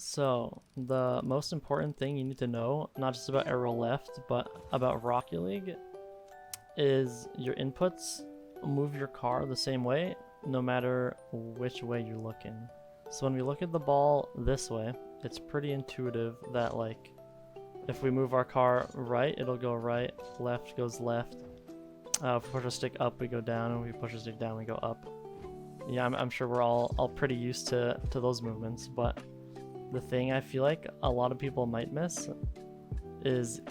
So, the most important thing you need to know, not just about Aero Left, but about Rocket League, is your inputs move your car the same way, no matter which way you're looking. So when we look at the ball this way, it's pretty intuitive that, like, if we move our car right, it'll go right, left goes left. If we push a stick up, we go down, and if we push a stick down, we go up. Yeah, I'm sure we're all pretty used to those movements, but the thing I feel like a lot of people might miss is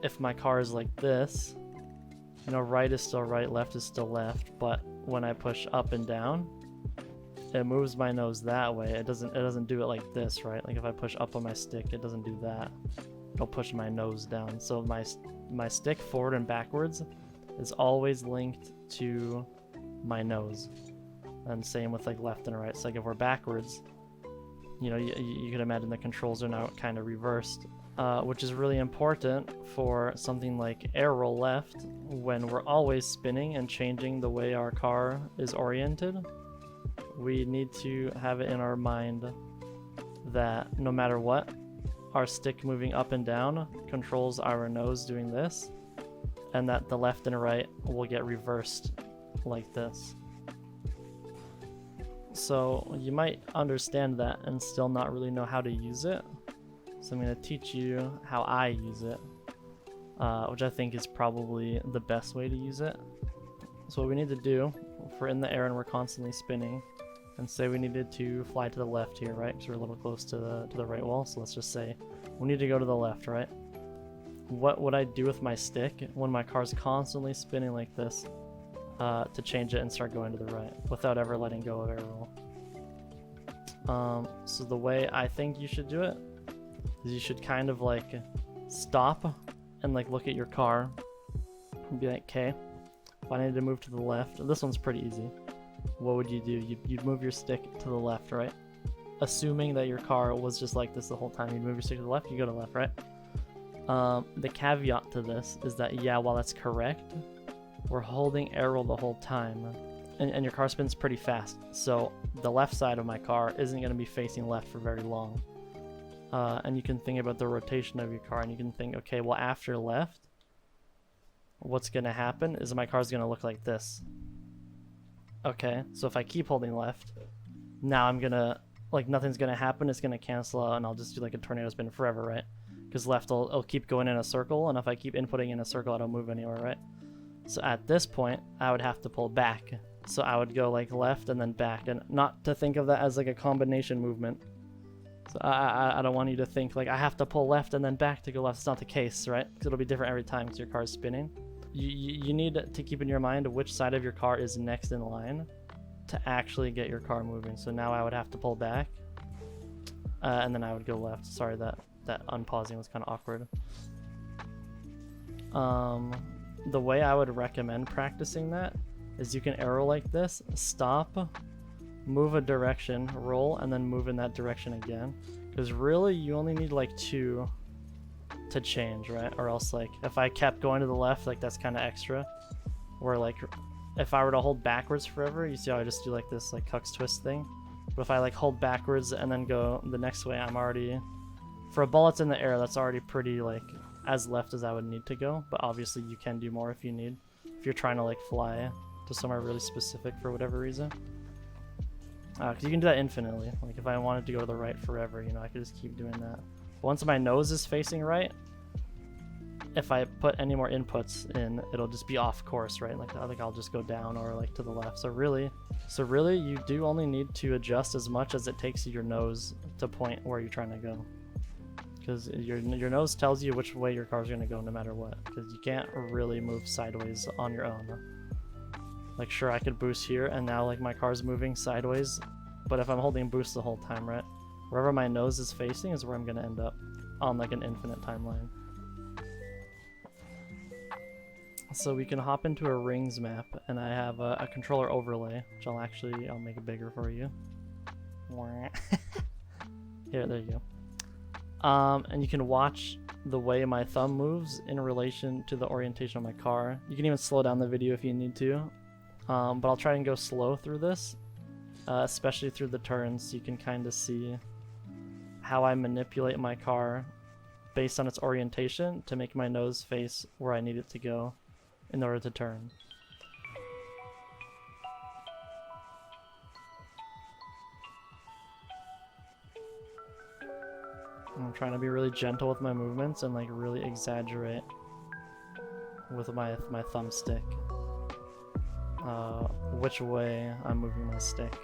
if my car is like this, you know, right is still right, left is still left, but when I push up and down, it moves my nose that way. It doesn't do it like this, right? Like if I push up on my stick, it doesn't do that. It'll push my nose down. So my stick forward and backwards is always linked to my nose. And same with like left and right. So like if we're backwards, you know, you could imagine the controls are now kind of reversed, which is really important for something like Aero Left when we're always spinning and changing the way our car is oriented. We need to have it in our mind that no matter what, our stick moving up and down controls our nose doing this, and that the left and right will get reversed like this. So you might understand that and still not really know how to use it. So I'm going to teach you how I use it, which I think is probably the best way to use it. So what we need to do, if we're in the air and we're constantly spinning, and say we needed to fly to the left here, right? Because we're a little close to the right wall. So let's just say we need to go to the left, right? What would I do with my stick when my car's constantly spinning like this? To change it and start going to the right without ever letting go of air roll. So the way I think you should do it is you should kind of like stop and like look at your car and be like, okay, if I needed to move to the left, this one's pretty easy. What would you do? You'd move your stick to the left, right? Assuming that your car was just like this the whole time, you'd move your stick to the left, you go to the left, right? The caveat to this is that, yeah, while that's correct, we're holding aero the whole time, and your car spins pretty fast, so the left side of my car isn't going to be facing left for very long. And you can think about the rotation of your car, and you can think, okay, well, after left, what's going to happen is my car's going to look like this. Okay, so if I keep holding left, now I'm going to, like, nothing's going to happen, it's going to cancel out, and I'll just do like a tornado spin forever, right? Because left will keep going in a circle, and if I keep inputting in a circle, I don't move anywhere, right? So at this point, I would have to pull back. So I would go like left and then back, and not to think of that as like a combination movement. So I don't want you to think like I have to pull left and then back to go left. It's not the case, right? Because it'll be different every time because your car is spinning. You need to keep in your mind which side of your car is next in line to actually get your car moving. So now I would have to pull back, and then I would go left. Sorry, that unpausing was kind of awkward. The way I would recommend practicing that is you can aero like this, stop, move a direction, roll, and then move in that direction again. Because really, you only need like 2 to change, right? Or else, like, if I kept going to the left, like, that's kind of extra. Where, like, if I were to hold backwards forever, you see how I just do, like, this, like, Cuck's twist thing? But if I, like, hold backwards and then go the next way, I'm already... For a ball that's in the air, that's already pretty, like, as left as I would need to go, but obviously you can do more if you need, if you're trying to like fly to somewhere really specific for whatever reason. Because you can do that infinitely. Like if I wanted to go to the right forever, you know, I could just keep doing that. But once my nose is facing right, if I put any more inputs in, it'll just be off course, right? Like I think I'll just go down or like to the left. So really you do only need to adjust as much as it takes your nose to point where you're trying to go. Because your nose tells you which way your car's going to go no matter what. Because you can't really move sideways on your own. Like, sure, I could boost here, and now, like, my car's moving sideways. But if I'm holding boost the whole time, right? Wherever my nose is facing is where I'm going to end up on, like, an infinite timeline. So we can hop into a rings map, and I have a controller overlay, which I'll make it bigger for you. Here, there you go. And you can watch the way my thumb moves in relation to the orientation of my car. You can even slow down the video if you need to. But I'll try and go slow through this, especially through the turns, so you can kind of see how I manipulate my car based on its orientation to make my nose face where I need it to go in order to turn. I'm trying to be really gentle with my movements and like really exaggerate with my thumbstick which way I'm moving my stick.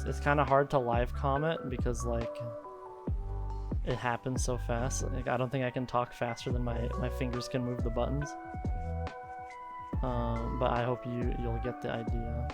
It's kind of hard to live comment because like it happens so fast. Like I don't think I can talk faster than my fingers can move the buttons. But I hope you'll get the idea.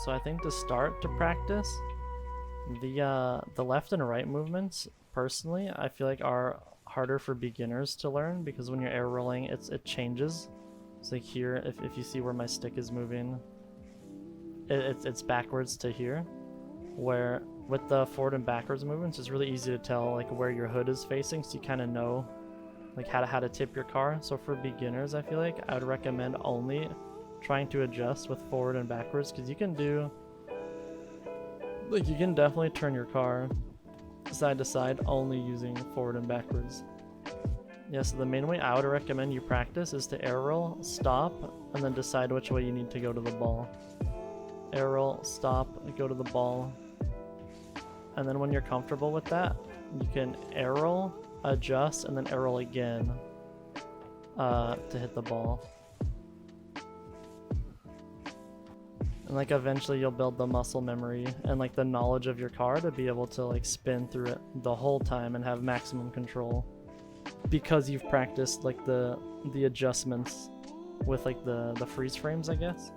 So I think to start to practice, the left and right movements, personally, I feel like are harder for beginners to learn because when you're air rolling, it changes. So like here, if you see where my stick is moving, it's backwards to here. Where with the forward and backwards movements, it's really easy to tell like where your hood is facing, so you kind of know like how to tip your car. So for beginners, I feel like I would recommend only trying to adjust with forward and backwards, because you can definitely turn your car side to side only using forward and backwards. Yeah, so the main way I would recommend you practice is to air roll, stop, and then decide which way you need to go to the ball. Air roll, stop, go to the ball, and then when you're comfortable with that, you can air roll, adjust, and then air roll again to hit the ball. And like eventually you'll build the muscle memory and like the knowledge of your car to be able to like spin through it the whole time and have maximum control, because you've practiced like the adjustments with like the freeze frames, I guess.